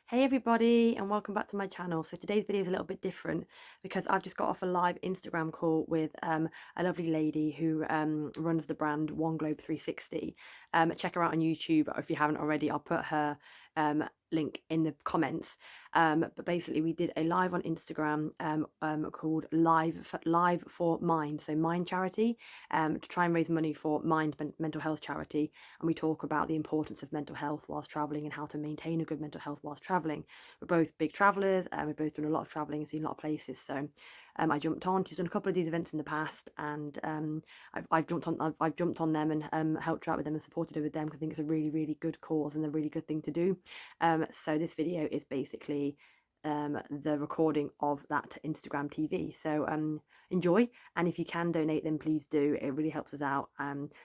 Hey everybody, and welcome back to my channel. So today's video is a little bit different because I've just got off a live Instagram call with a lovely lady who runs the brand One Globe 360. Check her out on YouTube if you haven't already. I'll put her link in the comments. But basically we did a live on Instagram called Live for Mind, so Mind Charity, to try and raise money for Mind mental health charity. And we talk about the importance of mental health whilst traveling and how to maintain a good mental health whilst traveling. We're both big travelers, and we've both done a lot of traveling and seen a lot of places. So I jumped on. She's done a couple of these events in the past, and I've jumped on them and helped her out with them and supported her with them because I think it's a really good cause and a really good thing to do. So this video is basically the recording of that Instagram TV. So enjoy, and if you can donate, then please do. It really helps us out.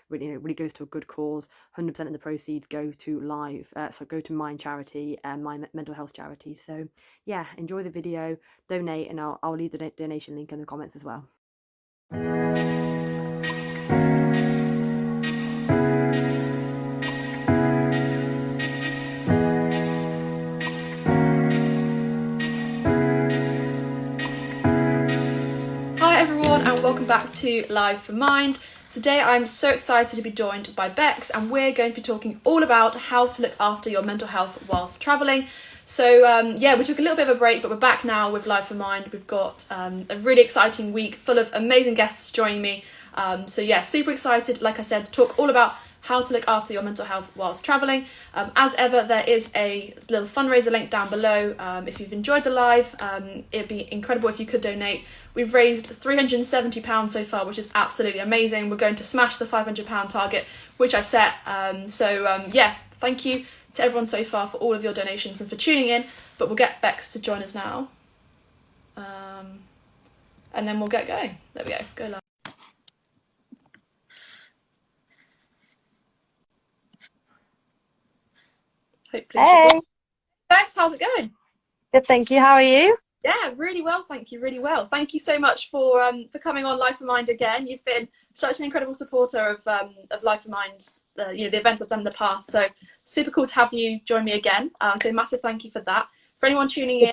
Really, it really goes to a good cause. 100% of the proceeds go to go to Mind Charity and my mental health charity. So yeah, enjoy the video, donate, and I'll leave the donation link in the comments as well. And welcome back to Live for Mind. Today I'm so excited to be joined by Bex, and we're going to be talking all about how to look after your mental health whilst travelling. So yeah, we took a little bit of a break, but we're back now with Live for Mind. We've got a really exciting week full of amazing guests joining me. So yeah, super excited, like I said, to talk all about how to look after your mental health whilst travelling. As ever, there is a little fundraiser link down below. If you've enjoyed the live, it'd be incredible if you could donate. We've raised £370 so far, which is absolutely amazing. We're going to smash the £500 target, which I set. Yeah, thank you to everyone so far for all of your donations and for tuning in. But we'll get Bex to join us now. And then we'll get going. There we go. Go live. Hopefully Hey, Bex, how's it going? good, thank you. How are you? Yeah, really well, thank you, really well. Thank you so much for coming on Life for Mind again. You've been such an incredible supporter of Life for Mind, the events I've done in the past. So super cool to have you join me again. So massive thank you for that. For anyone tuning in,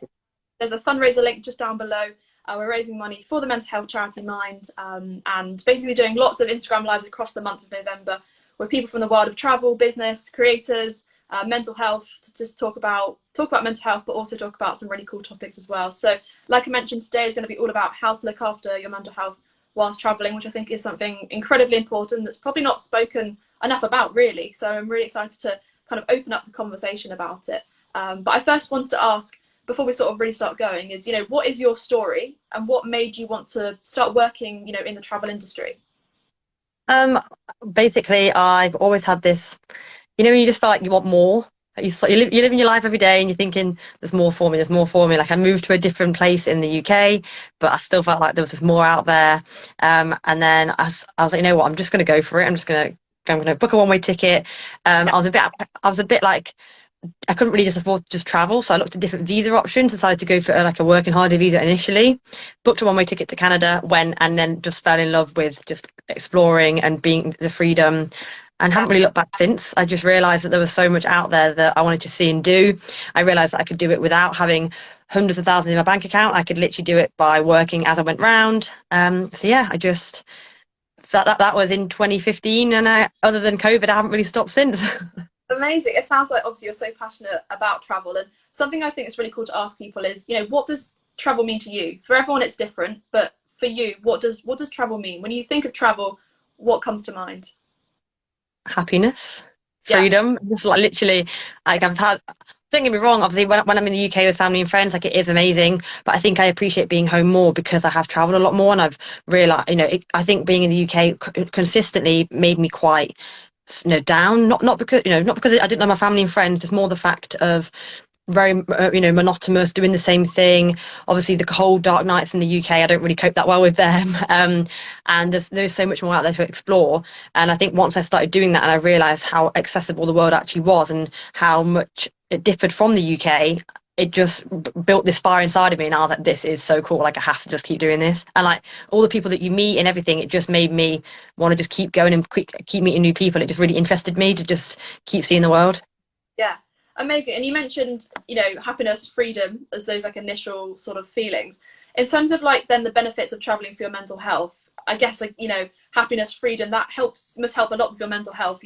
there's a fundraiser link just down below. We're raising money for the mental health charity Mind, and basically doing lots of Instagram lives across the month of November with people from the world of travel, business, creators, mental health, to just talk about mental health, but also talk about some really cool topics as well. So like I mentioned, today is going to be all about how to look after your mental health whilst traveling, which I think is something incredibly important that's probably not spoken enough about really. So I'm really excited to kind of open up the conversation about it. But I first wanted to ask, before we sort of really start going, is, what is your story and what made you want to start working, in the travel industry? Um, Basically, I've always had this, when you just feel like you want more. You're living your life every day and you're thinking, there's more for me, there's more for me. Like I moved to a different place in the UK, but I still felt like there was just more out there. And then I was like, you know what, I'm just going to go for it. I'm going to book a one-way ticket. I was a bit like, I couldn't really just afford to just travel, so I looked at different visa options. Decided to go for like a working holiday visa initially. Booked a one-way ticket to Canada, went, and then just fell in love with just exploring and being the freedom. And haven't really looked back since. I just realised that there was so much out there that I wanted to see and do. I realised that I could do it without having hundreds of thousands in my bank account. I could literally do it by working as I went round. So yeah, I just that was in 2015, and other than COVID, I haven't really stopped since. Amazing. It sounds like obviously you're so passionate about travel, and something I think is really cool to ask people is, what does travel mean to you? For everyone it's different, but for you, what does travel mean? When you think of travel, what comes to mind? Happiness, Yeah. freedom, just like literally, like don't get me wrong, obviously when I'm in the UK with family and friends, like it is amazing, but I think I appreciate being home more because I have traveled a lot more, and I've realized, I think being in the UK consistently made me quite, down, not because, not because I didn't know my family and friends, just more the fact of very monotonous, doing the same thing. Obviously the cold dark nights in the UK, I don't really cope that well with them. And there's so much more out there to explore, and I think once I started doing that and I realized how accessible the world actually was and how much it differed from the UK, it just built this fire inside of me, and I was like, this is so cool, like I have to just keep doing this. And like all the people that you meet and everything, it just made me want to just keep going and keep meeting new people. It just really interested me to just keep seeing the world. Yeah. Amazing. And you mentioned, happiness, freedom as those like initial sort of feelings. In terms of like then the benefits of traveling for your mental health, I guess like, happiness, freedom, that must help a lot with your mental health,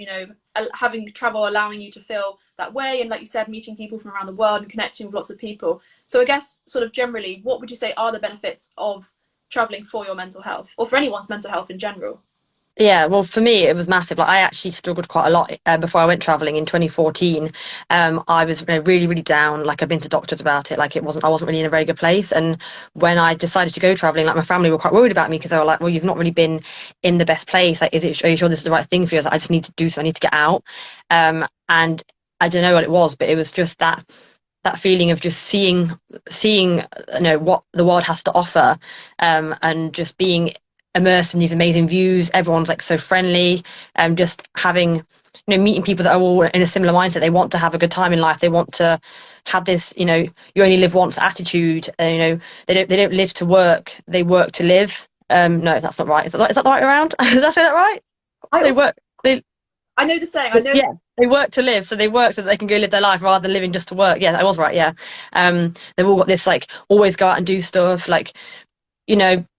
having travel allowing you to feel that way. And like you said, meeting people from around the world and connecting with lots of people. So I guess sort of generally, what would you say are the benefits of traveling for your mental health or for anyone's mental health in general? Yeah, well, for me, it was massive. Like, I actually struggled quite a lot before I went traveling in 2014. I was really, really down. Like, I've been to doctors about it. Like, I wasn't really in a very good place. And when I decided to go traveling, like, my family were quite worried about me because they were like, well, you've not really been in the best place. Like, are you sure this is the right thing for you? I was like, I just need to do so. I need to get out. And I don't know what it was, but it was just that feeling of just seeing what the world has to offer, and just being immersed in these amazing views. Everyone's like so friendly, just having meeting people that are all in a similar mindset. They want to have a good time in life. They want to have this you only live once attitude. They don't live to work, they work to live. No, that's not right. Is that the right way around? Did I say that right? I, They work they I know the saying. I know. Yeah, they work to live, so they work so that they can go live their life rather than living just to work. Yeah, I was right. Yeah. They've all got this like always go out and do stuff, like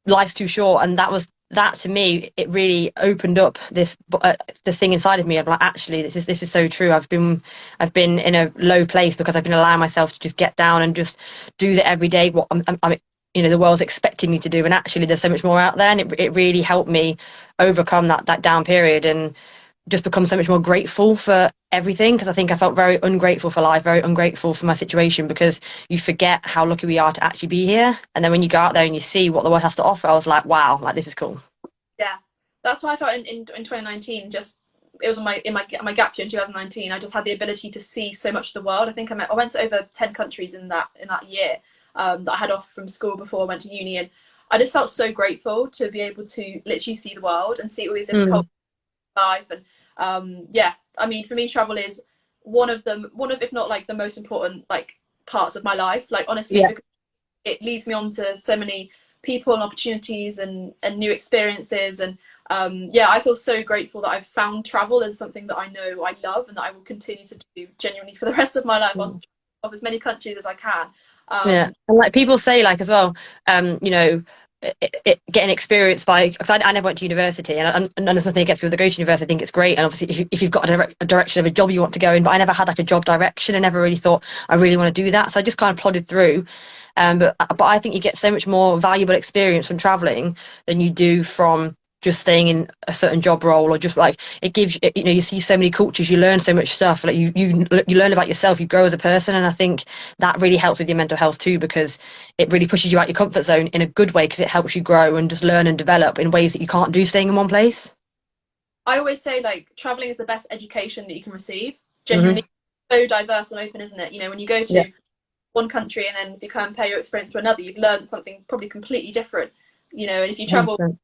life's too short. And that to me, it really opened up this thing inside of me of like, actually, this is so true. I've been in a low place because I've been allowing myself to just get down and just do the everyday what I'm the world's expecting me to do. And actually there's so much more out there, and it really helped me overcome that down period and just become so much more grateful for everything, because I think I felt very ungrateful for life, very ungrateful for my situation, because you forget how lucky we are to actually be here. And then when you go out there and you see what the world has to offer, I was like, wow, like this is cool. Yeah, that's why I felt in 2019. Just it was in my gap year in 2019. I just had the ability to see so much of the world. I think I went to over 10 countries in that year, that I had off from school before I went to uni, and I just felt so grateful to be able to literally see the world and see all these different cultures in life. And yeah, I mean, for me, travel is one of if not like the most important like parts of my life. Like honestly, Yeah. because it leads me on to so many people and opportunities and new experiences. And yeah, I feel so grateful that I've found travel as something that I know I love and that I will continue to do genuinely for the rest of my life. I'll travel of as many countries as I can. Yeah, and like people say, like as well, getting experience by, because I never went to university, and there's nothing against people that go to university. I think it's great, and obviously if you've got a direction of a job you want to go in, but I never had like a job direction. I never really thought I really want to do that, so I just kind of plodded through. But I think you get so much more valuable experience from traveling than you do from just staying in a certain job role, or just like it gives you see so many cultures, you learn so much stuff, like you learn about yourself, you grow as a person. And I think that really helps with your mental health too, because it really pushes you out your comfort zone in a good way, because it helps you grow and just learn and develop in ways that you can't do staying in one place. I always say like traveling is the best education that you can receive. Hmm. Genuinely, so diverse and open, isn't it? When you go Yeah. to one country and then if you compare your experience to another, you've learned something probably completely different. And if you travel 100%.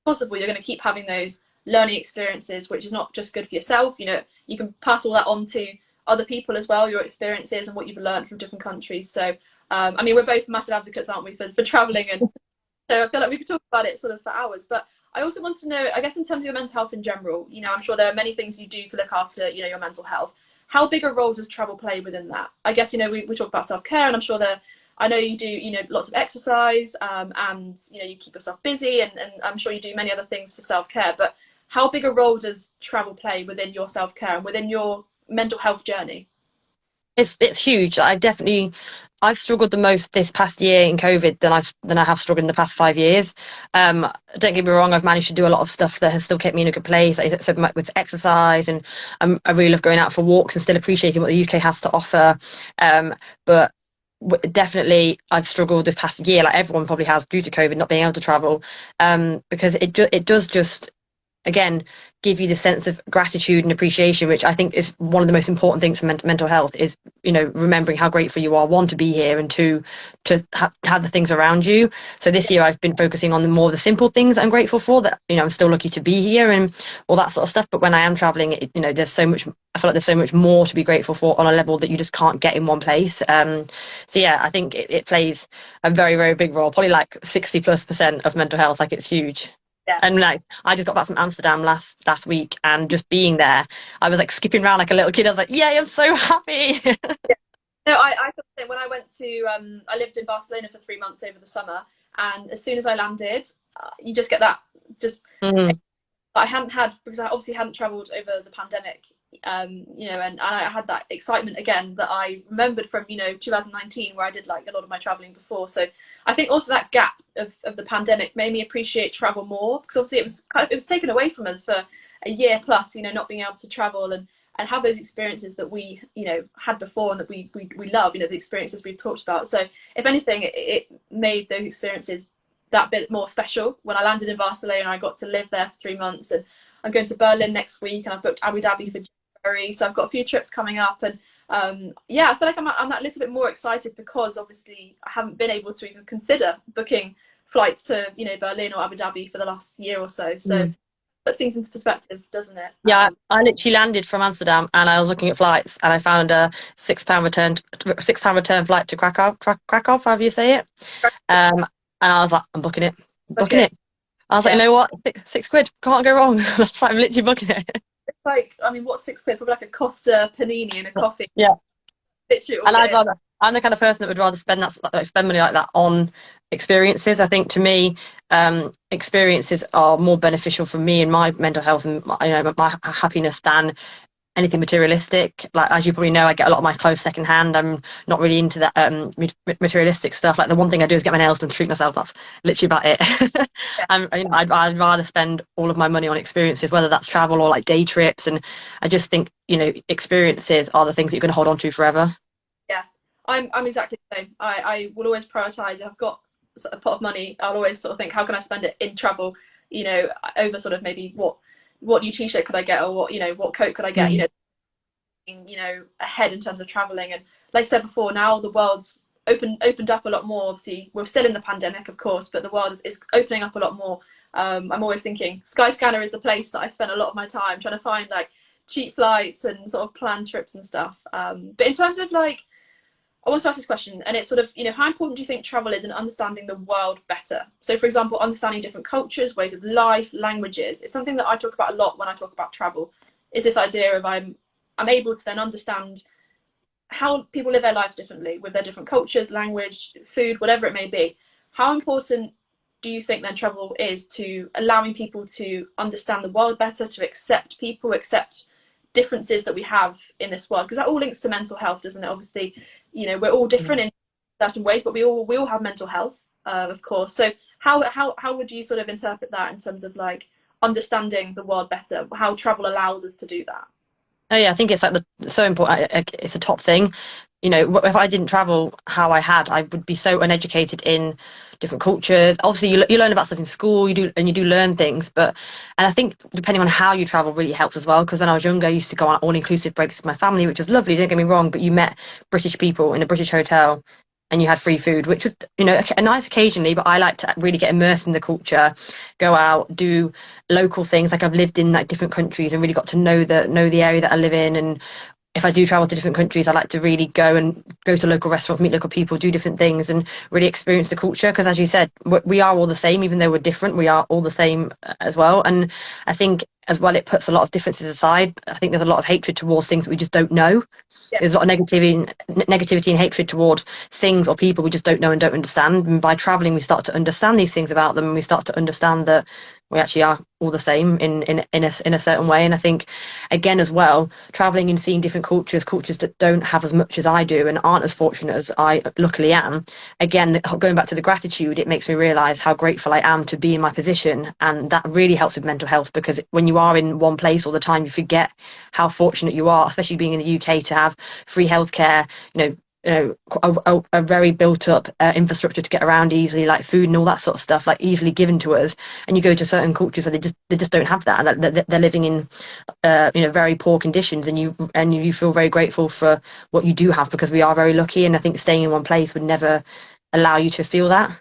possible, you're going to keep having those learning experiences, which is not just good for yourself. You can pass all that on to other people as well, your experiences and what you've learned from different countries. So I mean, we're both massive advocates, aren't we, for traveling? And so I feel like we could talk about it sort of for hours. But I also want to know, I guess in terms of your mental health in general, I'm sure there are many things you do to look after your mental health. How big a role does travel play within that? I guess we talk about self-care, and I'm sure I know you do lots of exercise, and you keep yourself busy, and I'm sure you do many other things for self-care. But how big a role does travel play within your self-care and within your mental health journey? It's huge. I've struggled the most this past year in COVID than I have struggled in the past 5 years. Don't get me wrong, I've managed to do a lot of stuff that has still kept me in a good place. So with exercise, and I really love going out for walks and still appreciating what the UK has to offer. But definitely I've struggled this past year, like everyone probably has, due to COVID, not being able to travel, because it does just, again, give you the sense of gratitude and appreciation, which I think is one of the most important things for mental health, is remembering how grateful you are, one, to be here, and two, to have the things around you. So this year I've been focusing on the simple things that I'm grateful for, that I'm still lucky to be here and all that sort of stuff. But when I am traveling, there's so much, I feel like there's so much more to be grateful for on a level that you just can't get in one place. So yeah, I think it plays a very, very big role, probably like 60+% of mental health. Like, it's huge. Yeah. And like, I just got back from Amsterdam last week, and just being there, I was like skipping around like a little kid. I was like, "Yay, I'm so happy!" No, I thought that when I went to, I lived in Barcelona for 3 months over the summer, and as soon as I landed, you just get that, just, Mm, I hadn't had, because I obviously hadn't travelled over the pandemic, you know, and I had that excitement again that I remembered from, you know, 2019, where I did like a lot of my travelling before. So I think also that gap of the pandemic made me appreciate travel more, because obviously it was taken away from us for a year plus, you know, not being able to travel and have those experiences that we, you know, had before and that we love, you know, the experiences we've talked about. So if anything, it made those experiences that bit more special. When I landed in Barcelona, I got to live there for 3 months, and I'm going to Berlin next week, and I've booked Abu Dhabi for January, so I've got a few trips coming up. And yeah, I feel like I'm that little bit more excited, because obviously I haven't been able to even consider booking flights to, you know, Berlin or Abu Dhabi for the last year or so. So mm. puts things into perspective, doesn't it? Yeah, I literally landed from Amsterdam, and I was looking at flights, and I found a £6 return flight to Krakow, however you say it. And I was like, I'm booking it, booking Okay. it. I was like, you Yeah. know what, six quid, can't go wrong. I was like, I'm literally booking it. It's like, I mean, what's £6? Probably like a Costa panini and a coffee. Yeah, Literally, will and get it. I'm the kind of person that would rather spend spend money like that on experiences. I think to me, experiences are more beneficial for me and my mental health and my happiness than anything materialistic. Like, as you probably know, I get a lot of my clothes secondhand. I'm not really into that materialistic stuff. Like, the one thing I do is get my nails done to treat myself. That's literally about it. Yeah. I'd rather spend all of my money on experiences, whether that's travel or like day trips. And I just think, experiences are the things that you're going to hold on to forever. Yeah. I'm exactly the same. I will always prioritize. If I've got a pot of money, I'll always sort of think, how can I spend it in travel, you know, over sort of maybe what new t-shirt could I get, or what, you know, what coat could I get, Mm. you know, ahead in terms of traveling. And like I said before, now the world's opened up a lot more. Obviously, we're still in the pandemic, of course, but the world is opening up a lot more. I'm always thinking Skyscanner is the place that I spend a lot of my time trying to find like cheap flights and sort of planned trips and stuff. But in terms of like, I want to ask this question, and it's sort of, you know, how important do you think travel is in understanding the world better? So, for example, understanding different cultures, ways of life, languages. It's something that I talk about a lot when I talk about travel. Is this idea of I'm able to then understand how people live their lives differently with their different cultures, language, food, whatever it may be. How important do you think then travel is to allowing people to understand the world better, to accept people, accept differences that we have in this world? Because that all links to mental health, doesn't it? Obviously, you know, we're all different in certain ways, but we all have mental health, of course. So how would you sort of interpret that in terms of like understanding the world better? How travel allows us to do that? Oh yeah, I think it's like so important. It's a top thing. If I didn't travel how I had, I would be so uneducated in different cultures. Obviously, you learn about stuff in school, you do learn things, and I think depending on how you travel really helps as well. Because when I was younger, I used to go on all-inclusive breaks with my family, which was lovely. Don't get me wrong, but you met British people in a British hotel, and you had free food, which was a nice occasionally. But I like to really get immersed in the culture, go out, do local things. Like, I've lived in like different countries and really got to know the area that I live in. And if I do travel to different countries, I like to really go to local restaurants, meet local people, do different things, and really experience the culture. Because, as you said, we are all the same. Even though we're different, we are all the same as well. And I think as well, it puts a lot of differences aside. I think there's a lot of hatred towards things that we just don't know. Yeah. There's a lot of negativity and hatred towards things or people we just don't know and don't understand. And by traveling, we start to understand these things about them, and we start to understand that we actually are all the same in a certain way. And I think, again, as well, traveling and seeing different cultures that don't have as much as I do and aren't as fortunate as I luckily am. Again, going back to the gratitude, it makes me realize how grateful I am to be in my position, and that really helps with mental health. Because when you are in one place all the time, you forget how fortunate you are, especially being in the UK, to have free healthcare, a very built up infrastructure to get around easily, like food and all that sort of stuff, like easily given to us. And you go to certain cultures where they just don't have that, and they're living in very poor conditions, and you feel very grateful for what you do have, because we are very lucky. And I think staying in one place would never allow you to feel that.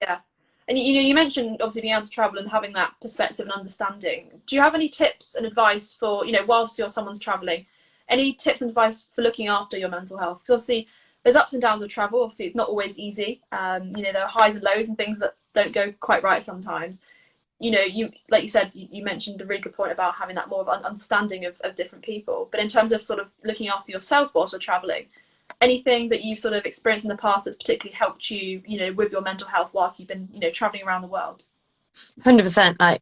Yeah. And you mentioned obviously being able to travel and having that perspective and understanding. Do you have any tips and advice for, whilst someone's traveling, any tips and advice for looking after your mental health? Because obviously there's ups and downs of travel. Obviously it's not always easy. There are highs and lows and things that don't go quite right sometimes. you know, you, like you said, you mentioned a really good point about having that more of an understanding of different people. But in terms of sort of looking after yourself whilst you're traveling, anything that you've sort of experienced in the past that's particularly helped you, you know, with your mental health whilst you've been, you know, traveling around the world? 100%. Like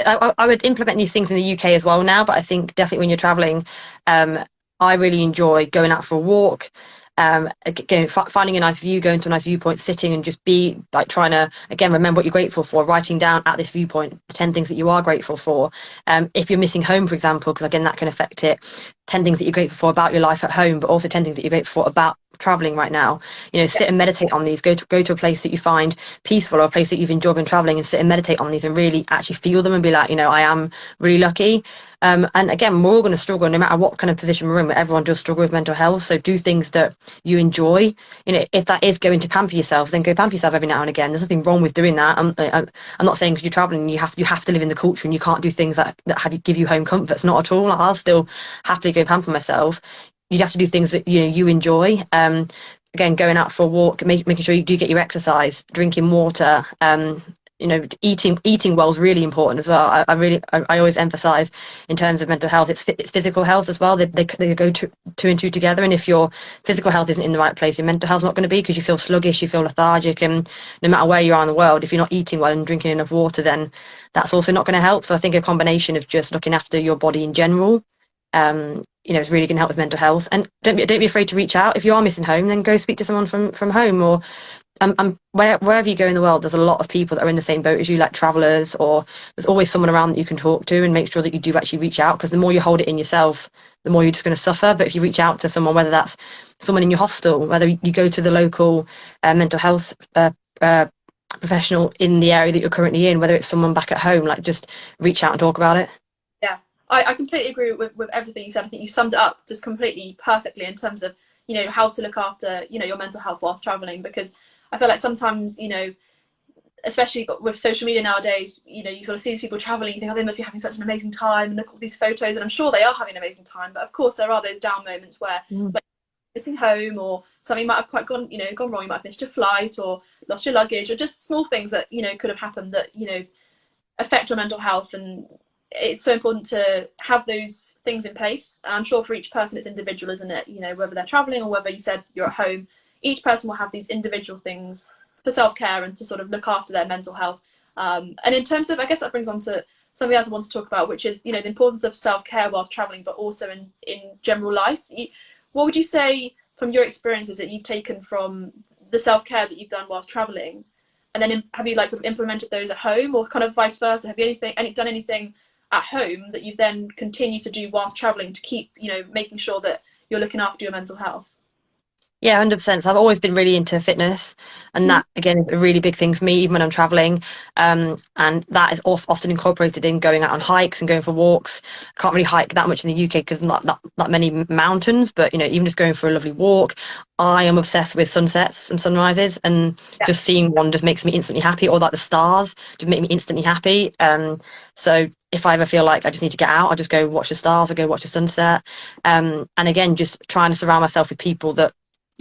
I would implement these things in the UK as well now, but I think definitely when you're traveling, I really enjoy going out for a walk, finding a nice view, going to a nice viewpoint, sitting and just be like trying to, again, remember what you're grateful for, writing down at this viewpoint the 10 things that you are grateful for. If you're missing home, for example, because again, that can affect it, 10 things that you're grateful for about your life at home, but also 10 things that you're grateful for about traveling right now. You know, Yeah. sit and meditate on these. Go to a place that you find peaceful, or a place that you've enjoyed when traveling, and sit and meditate on these and really actually feel them and be like, you know, I am really lucky. And again, we're all going to struggle no matter what kind of position we're in. Everyone does struggle with mental health. So do things that you enjoy. You know, if that is going to pamper yourself, then go pamper yourself every now and again. There's nothing wrong with doing that. I'm not saying because you're traveling, you have to live in the culture and you can't do things that give you home comforts. Not at all. Like, I'll still happily go pamper myself. You have to do things that you enjoy. Again, going out for a walk, making sure you do get your exercise, drinking water. You know, eating well is really important as well. I always emphasize in terms of mental health, it's physical health as well. They go two and two together. And if your physical health isn't in the right place, your mental health's not going to be, because you feel sluggish, you feel lethargic, and no matter where you are in the world, if you're not eating well and drinking enough water, then that's also not going to help. So I think a combination of just looking after your body in general, you know, it's really going to help with mental health. And don't be afraid to reach out. If you are missing home, then go speak to someone from home, or wherever you go in the world, there's a lot of people that are in the same boat as you, like travelers, or there's always someone around that you can talk to, and make sure that you do actually reach out, because the more you hold it in yourself, the more you're just going to suffer. But if you reach out to someone, whether that's someone in your hostel, whether you go to the local mental health professional in the area that you're currently in, whether it's someone back at home, like just reach out and talk about it. Yeah, I completely agree with everything you said. I think you summed it up just completely perfectly in terms of, you know, how to look after, you know, your mental health whilst traveling. Because I feel like sometimes, you know, especially with social media nowadays, you know, you sort of see these people traveling, you think, oh, they must be having such an amazing time, and look at all these photos, and I'm sure they are having an amazing time. But of course, there are those down moments where, like, missing home, or something might have quite gone wrong. You might have missed your flight, or lost your luggage, or just small things that, you know, could have happened that, you know, affect your mental health. And it's so important to have those things in place. And I'm sure for each person it's individual, isn't it? You know, whether they're traveling or whether you said you're at home, each person will have these individual things for self-care and to sort of look after their mental health. And in terms of, I guess that brings on to something else I want to talk about, which is, you know, the importance of self-care whilst traveling, but also in general life. What would you say from your experiences that you've taken from the self-care that you've done whilst traveling, and then have you like sort of implemented those at home, or kind of vice versa? Have you done anything at home that you've then continued to do whilst traveling to keep, you know, making sure that you're looking after your mental health? Yeah, 100%. So I've always been really into fitness, and that again is a really big thing for me, even when I'm traveling. And that is often incorporated in going out on hikes and going for walks. I can't really hike that much in the UK because not that many mountains, but you know, even just going for a lovely walk. I am obsessed with sunsets and sunrises, and Yeah. just seeing one just makes me instantly happy, or like the stars just make me instantly happy. So if I ever feel like I just need to get out, I just go watch the stars or go watch the sunset. And again, just trying to surround myself with people that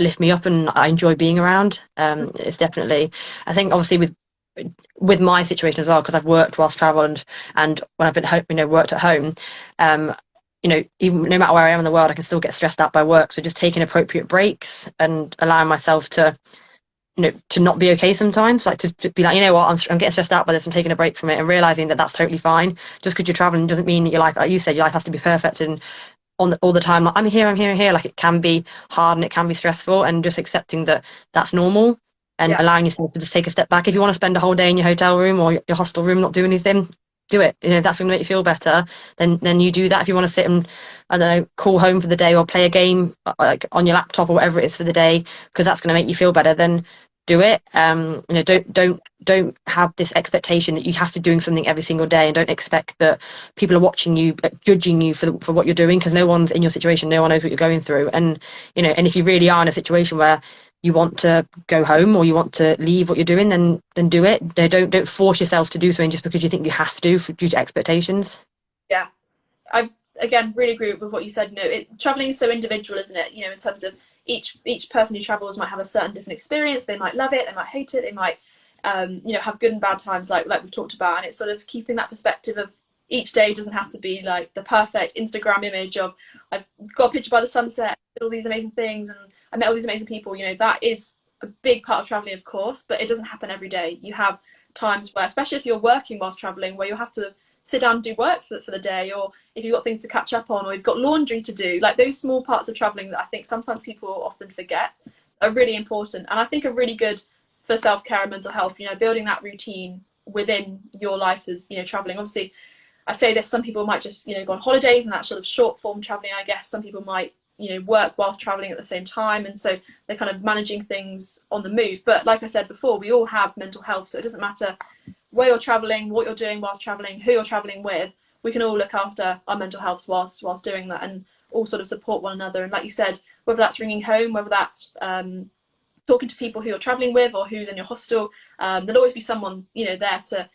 lift me up and I enjoy being around. It's definitely, I think obviously with my situation as well, because I've worked whilst traveled, and when I've been home, you know, worked at home, you know, even no matter where I am in the world, I can still get stressed out by work. So just taking appropriate breaks and allowing myself to, you know, to not be okay sometimes, like to be like, you know what, I'm getting stressed out by this, I'm taking a break from it, and realizing that that's totally fine. Just because you're traveling doesn't mean that your life, like you said, your life has to be perfect and all the time, like, I'm here, like it can be hard and it can be stressful, and just accepting that that's normal, and Yeah. allowing yourself to just take a step back. If you want to spend a whole day in your hotel room or your hostel room not doing anything, do it. You know, if that's going to make you feel better, then you do that. If you want to sit and, I don't know, call home for the day or play a game like on your laptop or whatever it is for the day, because that's going to make you feel better, then do it. You know, don't have this expectation that you have to be doing something every single day, and don't expect that people are watching you, judging you for what you're doing, because no one's in your situation, no one knows what you're going through. And you know, and if you really are in a situation where you want to go home or you want to leave what you're doing, then do it. Don't force yourself to do something just because you think you have to due to expectations. Yeah, I again really agree with what you said. You know, traveling is so individual, isn't it? You know, in terms of each person who travels might have a certain different experience. They might love it, they might hate it, they might you know, have good and bad times like we've talked about. And it's sort of keeping that perspective of each day doesn't have to be like the perfect Instagram image of I've got a picture by the sunset, did all these amazing things, and I met all these amazing people. You know, that is a big part of traveling, of course, but it doesn't happen every day. You have times where, especially if you're working whilst traveling, where you'll have to sit down and do work for the day, or if you've got things to catch up on, or you've got laundry to do, like those small parts of traveling that I think sometimes people often forget are really important, and I think are really good for self-care and mental health. You know, building that routine within your life as, you know, traveling. Obviously, I say this, some people might just, you know, go on holidays and that sort of short form traveling, I guess. Some people might, you know, work whilst traveling at the same time, and so they're kind of managing things on the move. But like I said before, we all have mental health, so it doesn't matter where you're traveling, what you're doing whilst traveling, who you're traveling with. We can all look after our mental health whilst doing that, and all sort of support one another. And like you said, whether that's ringing home, whether that's talking to people who you're traveling with or who's in your hostel, there'll always be someone, you know, there to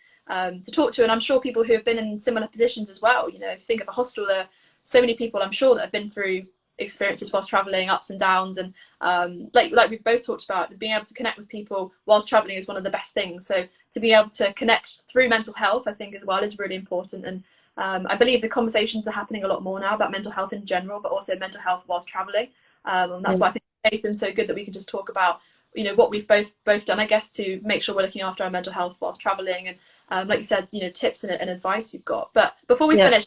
talk to. And I'm sure people who have been in similar positions as well, you know, if you think of a hostel, there are so many people I'm sure that have been through experiences whilst traveling, ups and downs, and like we've both talked about, being able to connect with people whilst traveling is one of the best things. So to be able to connect through mental health, I think as well, is really important. And I believe the conversations are happening a lot more now about mental health in general, but also mental health whilst traveling. And that's why I think it's been so good that we can just talk about, you know, what we've both done, I guess, to make sure we're looking after our mental health whilst traveling, and like you said, you know, tips and advice you've got. But before we finish,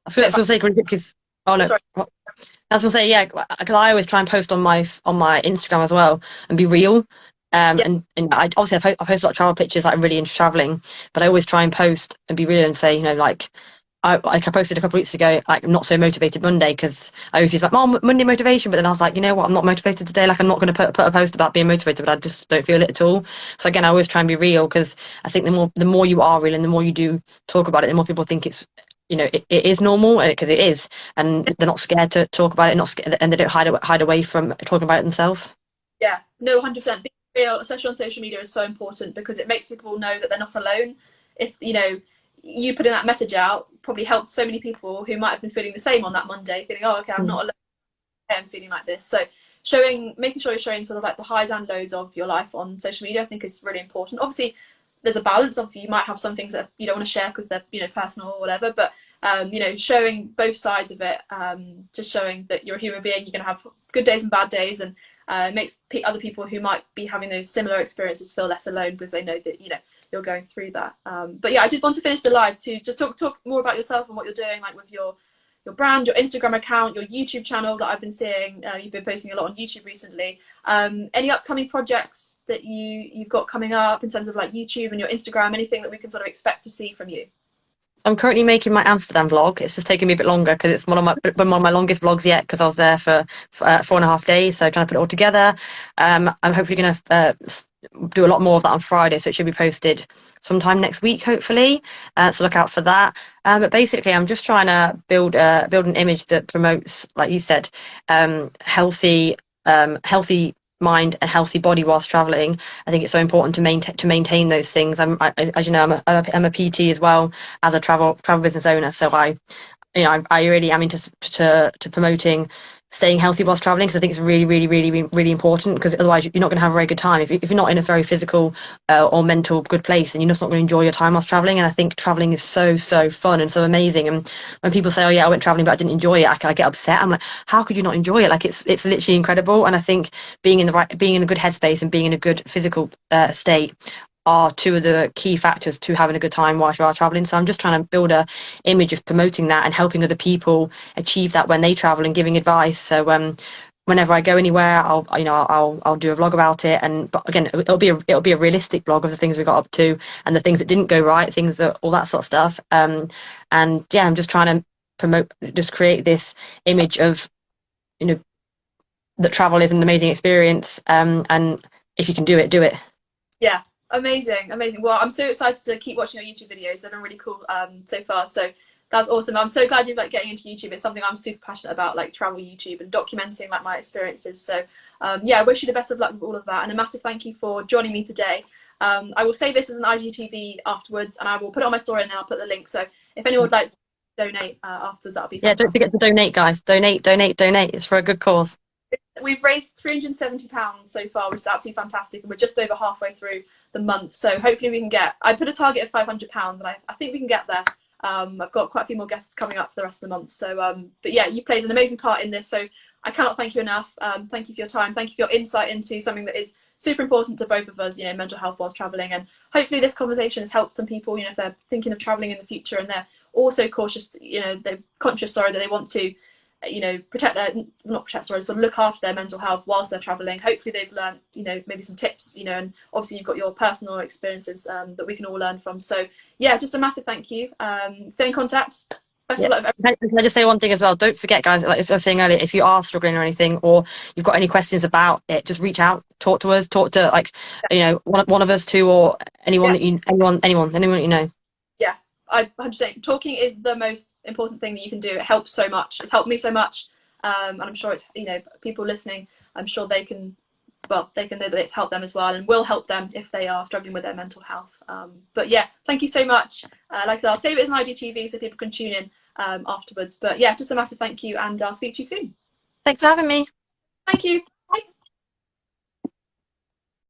I was going to say because sorry. I was going to say, yeah, because I always try and post on my Instagram as well and be real. And I obviously I post a lot of travel pictures. Like, I'm really into traveling, but I always try and post and be real and say, you know, like I posted a couple of weeks ago, like, I'm not so motivated Monday, because I always use like, oh, Monday motivation, but then I was like, you know what, I'm not motivated today. Like, I'm not going to put a post about being motivated, but I just don't feel it at all. So again, I always try and be real, because I think the more you are real and the more you do talk about it, the more people think it's, you know, it is normal, because it is, and they're not scared to talk about it, not scared, and they don't hide away from talking about it themselves. Yeah, no, 100%. Being real, especially on social media, is so important, because it makes people know that they're not alone. If, you know, you putting that message out probably helped so many people who might have been feeling the same on that Monday, feeling, oh, okay, I'm not alone, I'm feeling like this. So making sure you're showing sort of like the highs and lows of your life on social media, I think is really important. Obviously, there's a balance. Obviously, you might have some things that you don't want to share because they're, you know, personal or whatever, but you know, showing both sides of it, just showing that you're a human being, you're going to have good days and bad days, and it makes other people who might be having those similar experiences feel less alone, because they know that, you know, you're going through that. But yeah, I did want to finish the live to just talk more about yourself and what you're doing, like with your brand, your Instagram account, your YouTube channel that I've been seeing. You've been posting a lot on YouTube recently. Any upcoming projects that you've got coming up in terms of like YouTube and your Instagram, anything that we can sort of expect to see from you? So I'm currently making my Amsterdam vlog. It's just taking me a bit longer, because it's one of my longest vlogs yet, because I was there for 4.5 days. So trying to put it all together. I'm hopefully going to do a lot more of that on Friday, so it should be posted sometime next week, hopefully. So look out for that. But basically, I'm just trying to build an image that promotes, like you said, healthy mind and healthy body whilst traveling. I think it's so important to maintain those things. As you know, I'm a PT as well as a travel business owner, so I really am into promoting staying healthy whilst traveling, because I think it's really, really, really, really important, because otherwise you're not going to have a very good time if you're not in a very physical or mental good place, and you're just not going to enjoy your time whilst traveling. And I think traveling is so fun and so amazing. And when people say, oh yeah, I went traveling but I didn't enjoy it, I get upset. I'm like, how could you not enjoy it? Like, it's literally incredible. And I think being in a good headspace and being in a good physical state are two of the key factors to having a good time while you are traveling. So I'm just trying to build a image of promoting that and helping other people achieve that when they travel, and giving advice. So whenever I go anywhere, I'll do a vlog about it. And but again, it'll be a realistic vlog of the things we got up to and the things that didn't go right, things that, all that sort of stuff. And yeah, I'm just trying to create this image of, you know, that travel is an amazing experience. And if you can do it, do it. Yeah. Amazing. Well, I'm so excited to keep watching your YouTube videos. They've been really cool so far. So that's awesome. I'm so glad you're like getting into YouTube. It's something I'm super passionate about, like travel YouTube and documenting like my experiences. So yeah, I wish you the best of luck with all of that. And a massive thank you for joining me today. I will save this as an IGTV afterwards, and I will put it on my story, and then I'll put the link. So if anyone would like to donate afterwards, that'll be fantastic. Yeah, don't forget to donate, guys. Donate. It's for a good cause. We've raised £370 so far, which is absolutely fantastic, and we're just over halfway through the month. So hopefully we can get. I put a target of £500, and I think we can get there. I've got quite a few more guests coming up for the rest of the month. So, but yeah, you played an amazing part in this. So I cannot thank you enough. Thank you for your time. Thank you for your insight into something that is super important to both of us. You know, mental health whilst traveling, and hopefully this conversation has helped some people. You know, if they're thinking of traveling in the future and they're also cautious. You know, they're conscious. Sorry, that they want to. You know, sort of look after their mental health whilst they're traveling. Hopefully they've learned, you know, maybe some tips, you know, and obviously you've got your personal experiences that we can all learn from. So yeah, just a massive thank you. Stay in contact. Best of luck. Can I just say one thing as well? Don't forget, guys, like I was saying earlier, if you are struggling or anything, or you've got any questions about it, just reach out, talk to us, talk to, like, you know, one of us two, or anyone that you, anyone that you know. Yeah, I 100%. Talking is the most important thing that you can do. It helps so much. It's helped me so much, and I'm sure it's, you know, people listening, I'm sure they can, well, they can know that it's helped them as well, and will help them if they are struggling with their mental health. But yeah, thank you so much. Like I said, I'll save it as an IGTV so people can tune in afterwards. But yeah, just a massive thank you, and I'll speak to you soon. Thanks for having me. Thank you.